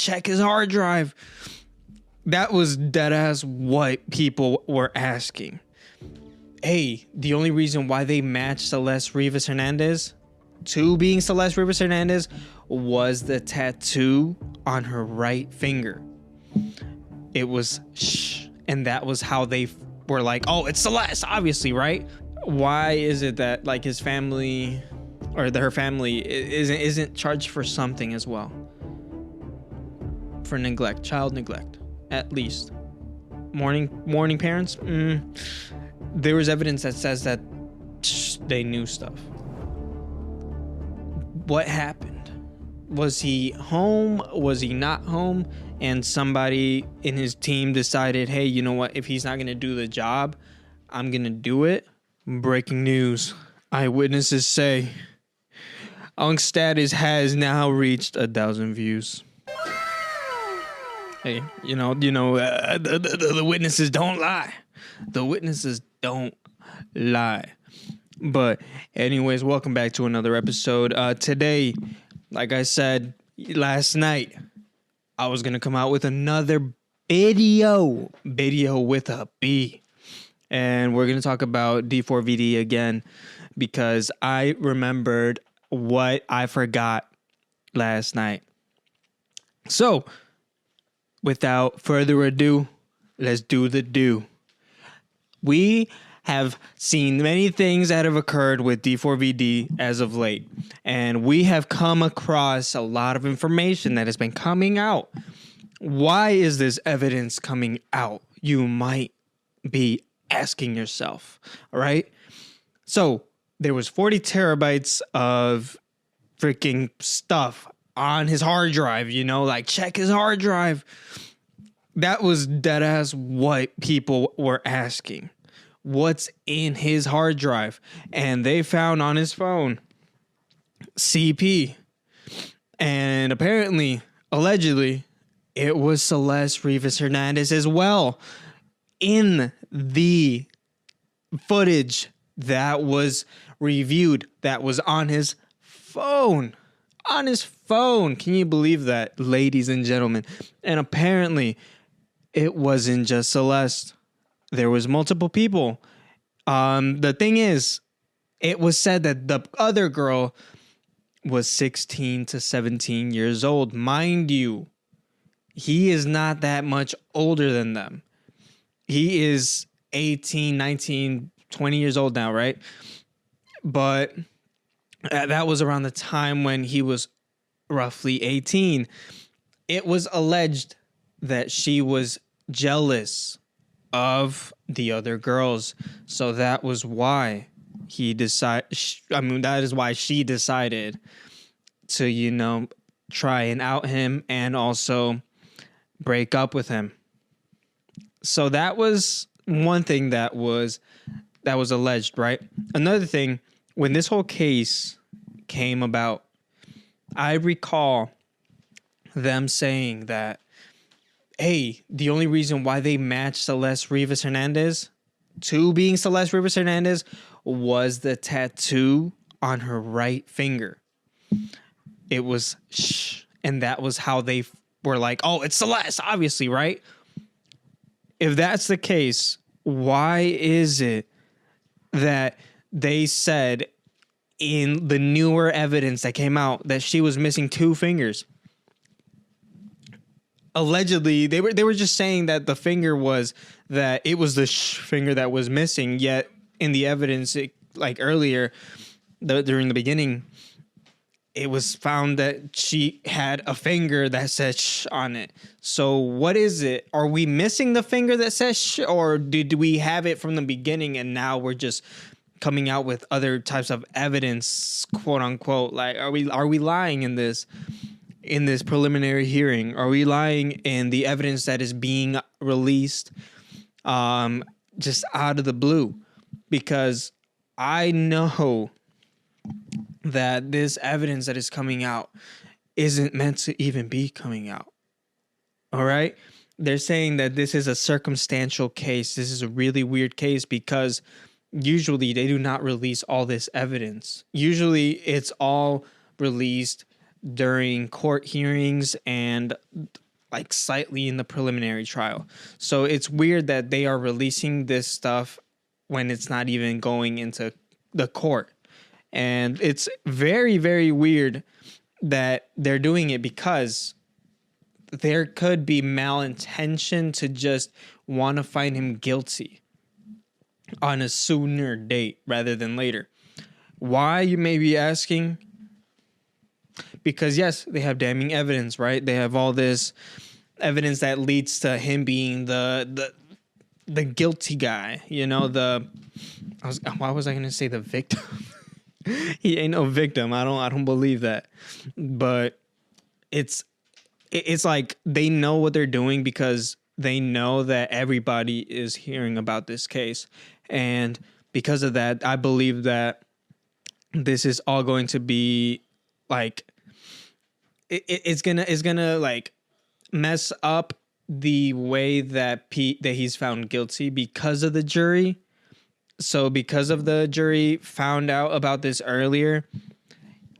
check his hard drive. That was deadass what people were asking. Hey, the only reason why they matched Celeste Rivas Hernandez to being Celeste Rivas Hernandez was the tattoo on her right finger. It was shh, and that was how they were like, oh, it's Celeste, obviously, right? Why is it that like his family or her family isn't charged for something as well? For neglect, child neglect, at least. Mourning parents? There was evidence that says that they knew stuff. What happened? Was he home? Was he not home? And somebody in his team decided, hey, you know what? If he's not going to do the job, I'm going to do it. Breaking news. Eyewitnesses say Unk status has now reached 1,000 views. Hey, the witnesses don't lie. The witnesses don't lie. But anyways, welcome back to another episode. Today, like I said last night, I was going to come out with another video with a B. And we're going to talk about D4Vd again because I remembered what I forgot last night. So, without further ado, let's do the do. We have seen many things that have occurred with D4Vd as of late, and we have come across a lot of information that has been coming out. Why is this evidence coming out? You might be asking yourself, all right? So there was 40 terabytes of freaking stuff on his hard drive, like check his hard drive. That was deadass what people were asking. What's in his hard drive? And they found on his phone CP. And apparently, allegedly, it was Celeste Rivas Hernandez as well in the footage that was reviewed, that was on his phone. On his phone. Can you believe that, ladies and gentlemen? And apparently, it wasn't just Celeste. There was multiple people. The thing is, it was said that the other girl was 16 to 17 years old. Mind you, he is not that much older than them. He is 18, 19, 20 years old now, right? But that was around the time when he was roughly 18. It was alleged that she was jealous of the other girls. So that was why that is why she decided to, try and out him and also break up with him. So that was one thing that was alleged, right? Another thing, when this whole case came about, I recall them saying that, hey, the only reason why they matched Celeste Rivas Hernandez to being Celeste Rivas Hernandez was the tattoo on her right finger. It was shh, and that was how they were like, oh, it's Celeste, obviously, right? If that's the case, why is it that they said in the newer evidence that came out that she was missing 2 fingers? Allegedly, they were just saying that the finger was that it was the finger that was missing. Yet in the evidence, earlier, during the beginning, it was found that she had a finger that said sh on it. So what is it? Are we missing the finger that says sh, or did we have it from the beginning and now we're just coming out with other types of evidence, quote unquote? Like, are we lying in this preliminary hearing? Are we lying in the evidence that is being released just out of the blue? Because I know that this evidence that is coming out isn't meant to even be coming out. All right? They're saying that this is a circumstantial case. This is a really weird case because usually they do not release all this evidence. Usually it's all released during court hearings and like slightly in the preliminary trial. So it's weird that they are releasing this stuff when it's not even going into the court. And it's very, very weird that they're doing it because there could be malintention to just want to find him guilty on a sooner date rather than later. Why, you may be asking? Because yes, they have damning evidence, right? They have all this evidence that leads to him being the guilty guy. You know, why was I going to say the victim? He ain't no victim. I don't believe that. But it's like they know what they're doing because they know that everybody is hearing about this case. And because of that, I believe that this is all going to be like it's gonna like mess up the way that he's found guilty because of the jury. So because of the jury found out about this earlier,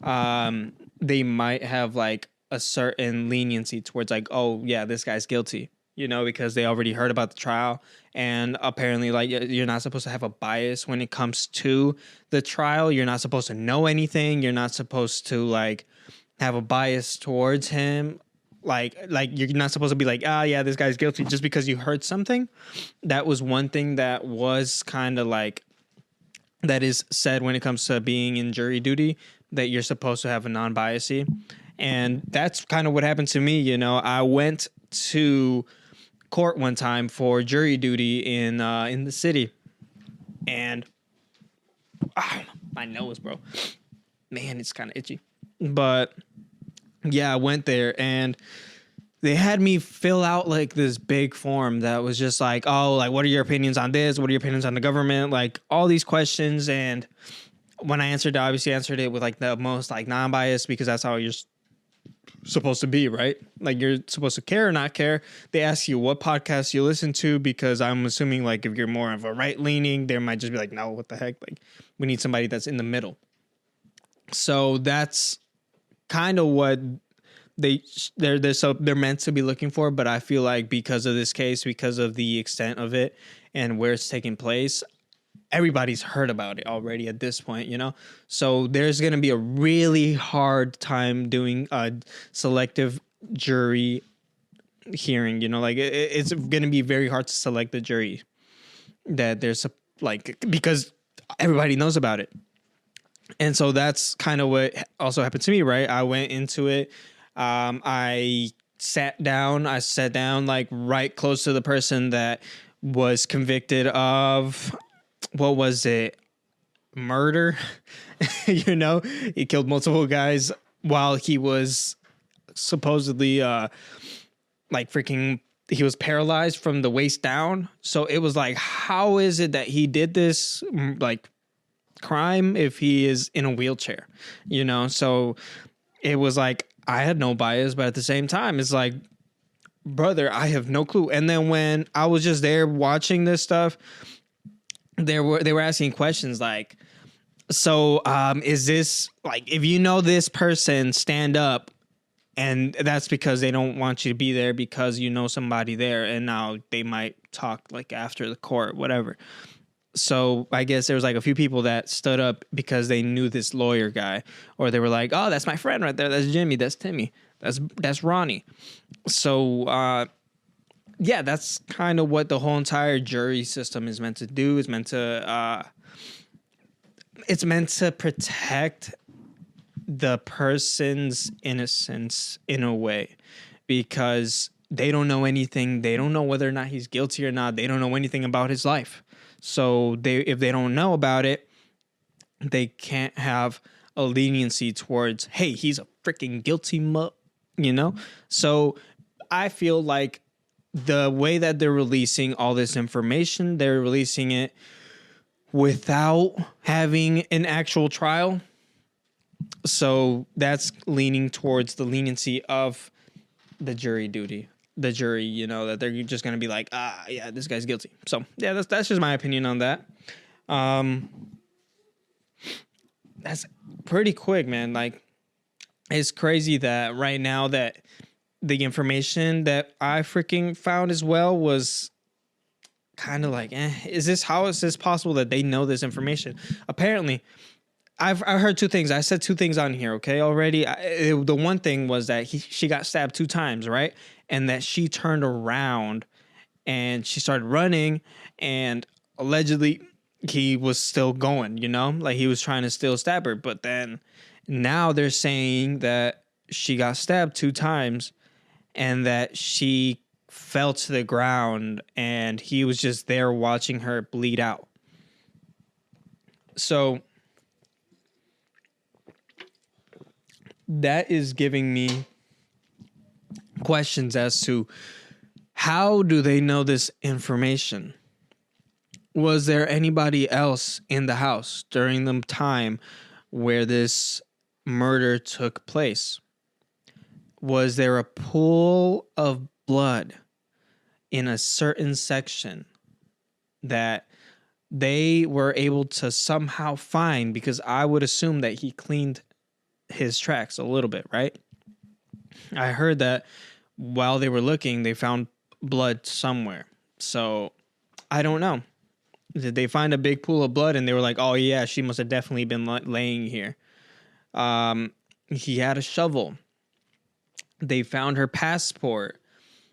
they might have like a certain leniency towards like, oh yeah, this guy's guilty, you know, because they already heard about the trial. And apparently, like, you're not supposed to have a bias when it comes to the trial. You're not supposed to know anything. You're not supposed to like have a bias towards him. Like you're not supposed to be like, yeah, this guy's guilty just because you heard something. That was one thing that was kind of like, that is said when it comes to being in jury duty, that you're supposed to have a non-biasy. And that's kind of what happened to me. You know, I went to court one time for jury duty in the city, and my nose, bro, man, it's kind of itchy. But yeah, I went there and they had me fill out like this big form that was just like, oh, like, what are your opinions on this? What are your opinions on the government? Like all these questions. And when I answered, I obviously answered it with like the most like non-biased, because that's how you're supposed to be, right? Like you're supposed to care or not care. They ask you what podcast you listen to, because I'm assuming like if you're more of a right leaning, they might just be like, no, what the heck? Like we need somebody that's in the middle. So that's kind of what they're meant to be looking for. But I feel like because of this case, because of the extent of it and where it's taking place, everybody's heard about it already at this point, you know? So there's going to be a really hard time doing a selective jury hearing, you know, like it's going to be very hard to select the jury that there's like, because everybody knows about it. And so that's kind of what also happened to me, right? I went into it. I sat down like right close to the person that was convicted of, what was it? Murder. You know, he killed multiple guys while he was supposedly like freaking, he was paralyzed from the waist down. So it was like, how is it that he did this like crime if he is in a wheelchair, you know? So it was like, I had no bias, but at the same time, it's like, brother, I have no clue. And then when I was just there watching this stuff, they were asking questions like, so is this like, if you know this person, stand up, and that's because they don't want you to be there because you know somebody there, and now they might talk like after the court, whatever. So I guess there was like a few people that stood up because they knew this lawyer guy, or they were like, oh, that's my friend right there, that's Jimmy, that's Timmy, that's Ronnie. So yeah, that's kind of what the whole entire jury system is meant to do. It's meant to protect the person's innocence in a way, because they don't know anything. They don't know whether or not he's guilty or not. They don't know anything about his life. So if they don't know about it, they can't have a leniency towards, hey, he's a freaking guilty you know? So I feel like the way that they're releasing all this information, they're releasing it without having an actual trial. So that's leaning towards the leniency of the jury duty. The jury, you know, that they're just going to be like, yeah, this guy's guilty. So yeah, that's just my opinion on that. That's pretty quick, man. Like, It's crazy that right now that the information that I freaking found as well was kind of like, how is this possible that they know this information? Apparently, I heard two things. I said two things on here, okay, already. The one thing was that she got stabbed 2 times, right? And that she turned around and she started running, and allegedly he was still going, like he was trying to still stab her. But then now they're saying that she got stabbed 2 times and that she fell to the ground and he was just there watching her bleed out. So that is giving me questions as to how do they know this information? Was there anybody else in the house during the time where this murder took place? Was there a pool of blood in a certain section that they were able to somehow find? Because I would assume that he cleaned his tracks a little bit, right? I heard that while they were looking, they found blood somewhere. So I don't know. Did they find a big pool of blood and they were like, oh yeah, she must have definitely been laying here. He had a shovel. They found her passport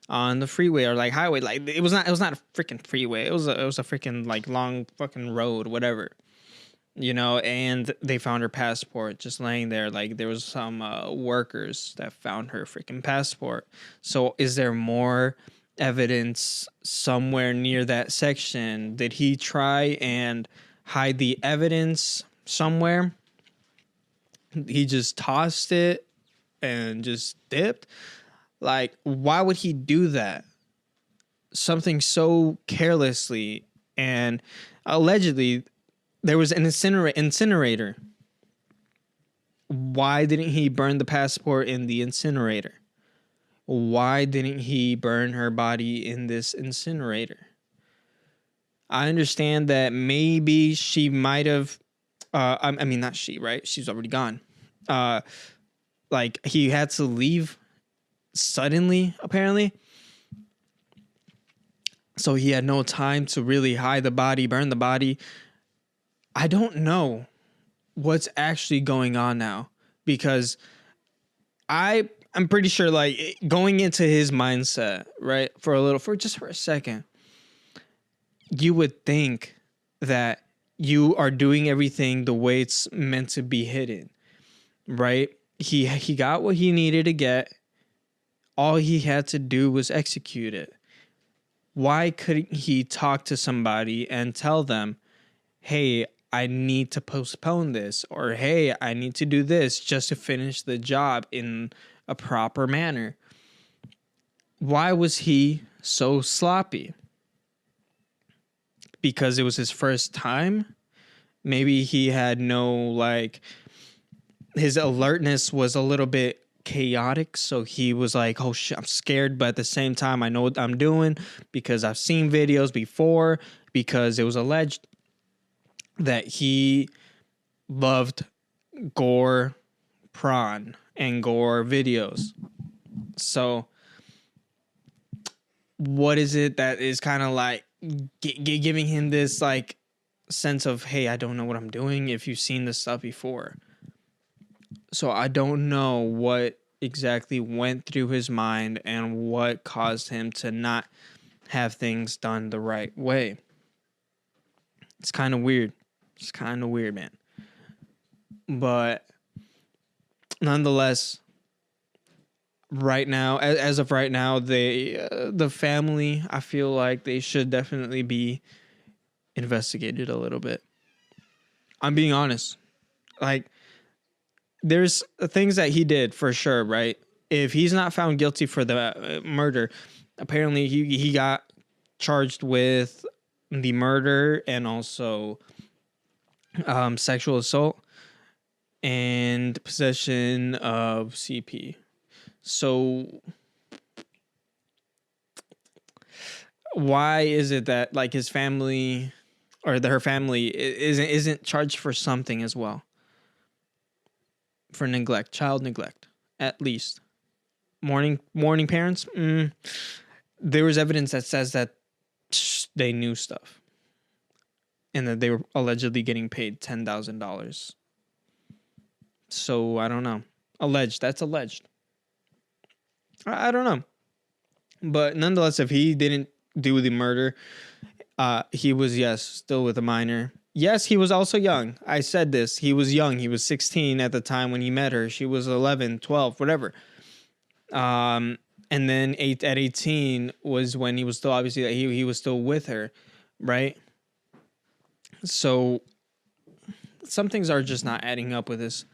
on the freeway or like highway. Like it was not a freaking freeway. It was a freaking like long fucking road, whatever. And they found her passport just laying there. Like there was some workers that found her freaking passport. So is there more evidence somewhere near that section? Did he try and hide the evidence somewhere? He just tossed it and just dipped? Like, why would he do that? Something so carelessly. And allegedly there was an incinerator. Why didn't he burn the passport in the incinerator? Why didn't he burn her body in this incinerator? I understand that maybe she might have, I mean, not she, right? She's already gone. Like he had to leave suddenly, apparently. So he had no time to really hide the body, burn the body. I don't know what's actually going on now, because I'm pretty sure, like, going into his mindset, right, for a second, you would think that you are doing everything the way it's meant to be hidden, right? He got what he needed to get. All he had to do was execute it. Why couldn't he talk to somebody and tell them, hey, I need to postpone this, or hey, I need to do this just to finish the job in a proper manner? Why was he so sloppy? Because it was his first time? Maybe he had his alertness was a little bit chaotic, so he was like, oh shit, I'm scared, but at the same time I know what I'm doing because I've seen videos before, because it was alleged that he loved gore prawn and gore videos. So what is it that is kind of like giving him this like sense of, hey, I don't know what I'm doing if you've seen this stuff before? So I don't know what exactly went through his mind and what caused him to not have things done the right way. It's kind of weird. It's kind of weird, man. But nonetheless, right now, as of right now, the family, I feel like they should definitely be investigated a little bit. I'm being honest. Like, there's things that he did for sure, right? If he's not found guilty for the murder, apparently he got charged with the murder and also sexual assault and possession of CP. So why is it that like his family or her family isn't charged for something as well? for neglect, child neglect, at least. Mourning parents. There was evidence that says that they knew stuff, and that they were allegedly getting paid $10,000. So I don't know. Alleged. That's alleged. I don't know. But nonetheless, if he didn't do the murder, he was, yes, still with a minor. Yes, he was also young. I said this. He was young. He was 16 at the time when he met her. She was 11, 12, whatever. And then at 18 was when he was still, obviously, he was still with her, right? So some things are just not adding up with this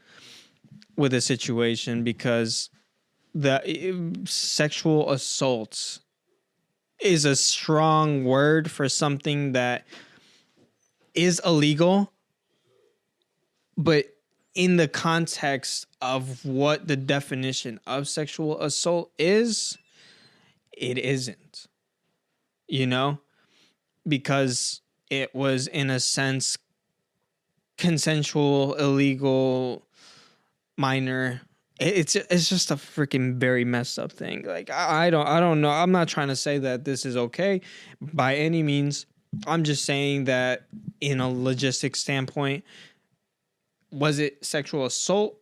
situation, because the sexual assault is a strong word for something that is illegal, but in the context of what the definition of sexual assault is, it isn't, because it was, in a sense, consensual, illegal, minor. It's just a freaking very messed up thing. Like, I don't know. I'm not trying to say that this is okay by any means. I'm just saying that in a logistics standpoint, was it sexual assault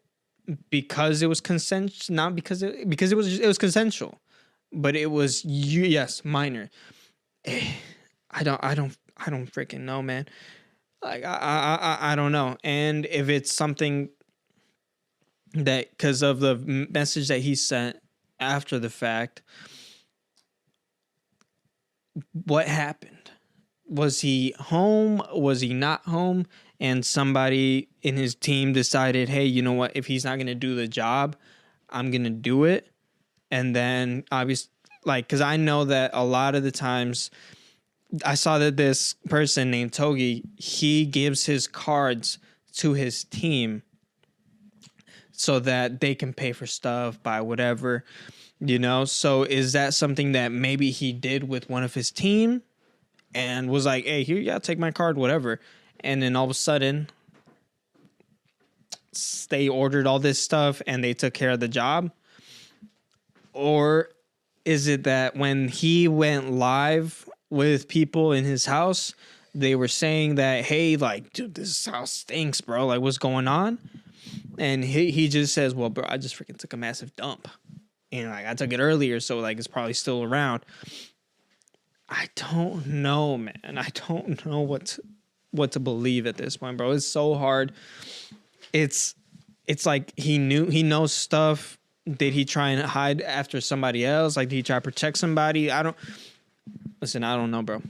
because it was consent? Not because it was consensual, but it was, yes, minor. I don't freaking know, man. Like, I don't know. And if it's something that, because of the message that he sent after the fact, what happened? Was he home? Was he not home? And somebody in his team decided, hey, you know what? If he's not going to do the job, I'm going to do it. And then, obviously, because I know that a lot of the times, I saw that this person named Togi, he gives his cards to his team so that they can pay for stuff, buy whatever, So is that something that maybe he did with one of his team and was like, hey, here, yeah, take my card, whatever. And then all of a sudden, they ordered all this stuff and they took care of the job? Or is it that when he went live with people in his house, they were saying that, hey, like, dude, this house stinks, bro. Like, what's going on? And he just says, well, bro, I just freaking took a massive dump. And, like, I took it earlier, so, like, it's probably still around. I don't know, man. I don't know what to believe at this point, bro. It's so hard. It's like he knows stuff. Did he try and hide after somebody else? Like, did he try to protect somebody? I don't know, bro.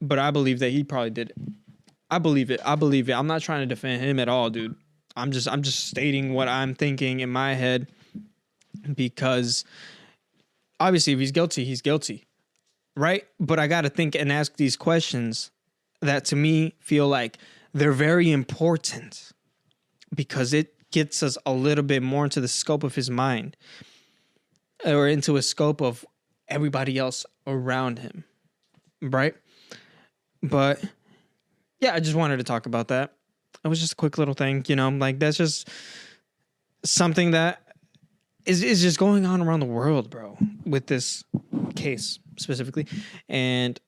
But I believe that he probably did it. I believe it. I'm not trying to defend him at all, dude. I'm just stating what I'm thinking in my head, because obviously if he's guilty, he's guilty, right? But I got to think and ask these questions that to me feel like they're very important, because it gets us a little bit more into the scope of his mind, or into a scope of everybody else around him, right? But yeah, I just wanted to talk about that. It was just a quick little thing, like, that's just something that is just going on around the world, bro, with this case specifically. And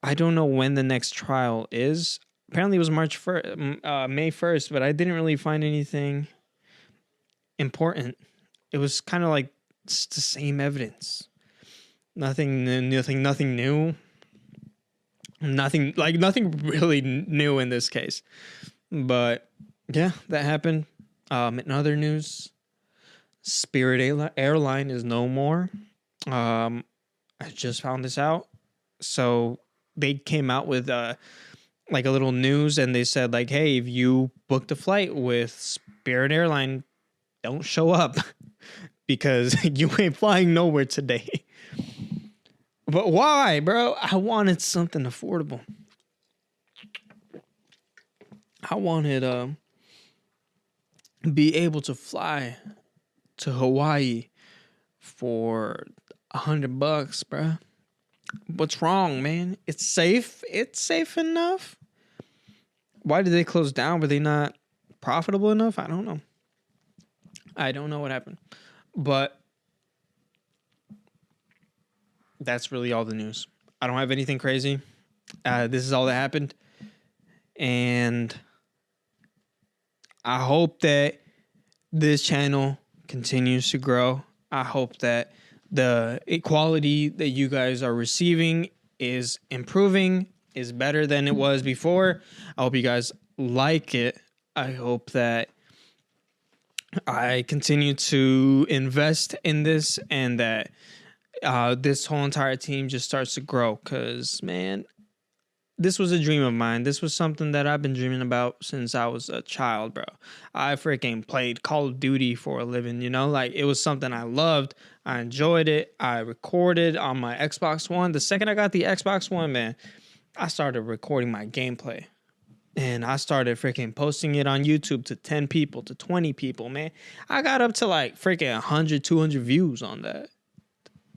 I don't know when the next trial is. Apparently it was May 1st, but I didn't really find anything important. It was kind of like it's the same evidence. Nothing new. Nothing really new in this case. But yeah, that happened. In other news, Spirit Airline is no more. I just found this out. So they came out with like a little news, and they said, like, hey, if you booked a flight with Spirit Airline, don't show up because you ain't flying nowhere today. But why, bro? I wanted something affordable. I wanted be able to fly to Hawaii for $100, bro. What's wrong, man? It's safe. It's safe enough. Why did they close down? Were they not profitable enough? I don't know. I don't know what happened. But that's really all the news. I don't have anything crazy. This is all that happened. And I hope that this channel continues to grow. I hope that the equality that you guys are receiving is improving, is better than it was before. I hope you guys like it. I hope that I continue to invest in this and that this whole entire team just starts to grow. Because, man, this was a dream of mine. This was something that I've been dreaming about since I was a child, bro. I freaking played Call of Duty for a living, you know? Like, it was something I loved. I enjoyed it. I recorded on my Xbox One. The second I got the Xbox One, man, I started recording my gameplay. And I started freaking posting it on YouTube to 10 people, to 20 people, man. I got up to like freaking 100, 200 views on that.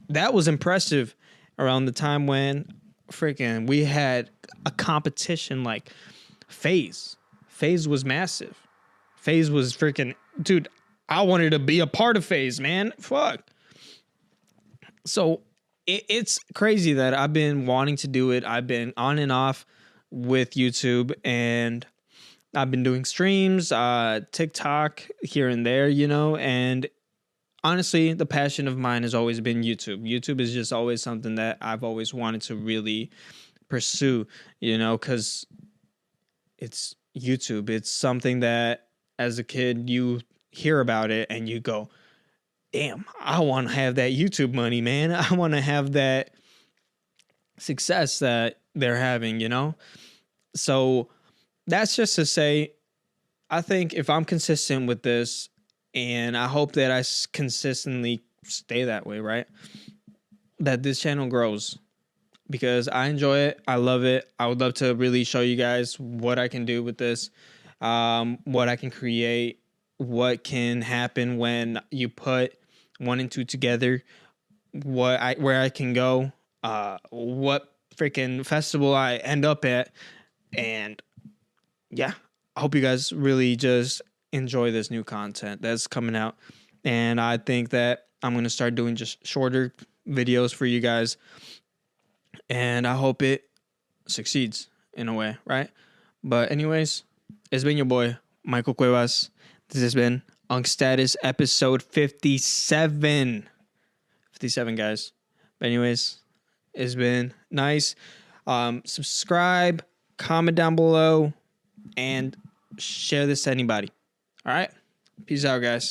That was impressive around the time when freaking we had a competition like FaZe. FaZe was massive. FaZe was freaking, dude, I wanted to be a part of FaZe, man. Fuck. So it's crazy that I've been wanting to do it. I've been on and off with YouTube, and I've been doing streams, TikTok here and there, you know, and honestly, the passion of mine has always been YouTube. YouTube is just always something that I've always wanted to really pursue, you know, because it's YouTube. It's something that as a kid, you hear about it and you go, damn, I want to have that YouTube money, man. I want to have that success that they're having, you know? So that's just to say, I think if I'm consistent with this, and I hope that I consistently stay that way, right? That this channel grows because I enjoy it. I love it. I would love to really show you guys what I can do with this, what I can create, what can happen when you put 1 and 2 together, where I can go, what freaking festival I end up at. And yeah, I hope you guys really just enjoy this new content that's coming out. And I think that I'm going to start doing just shorter videos for you guys. And I hope it succeeds in a way, right? But anyways, it's been your boy, Michael Cuevas. This has been Unk Status episode 57. 57, guys. But anyways, it's been nice. Subscribe, comment down below, and share this to anybody. All right? Peace out, guys.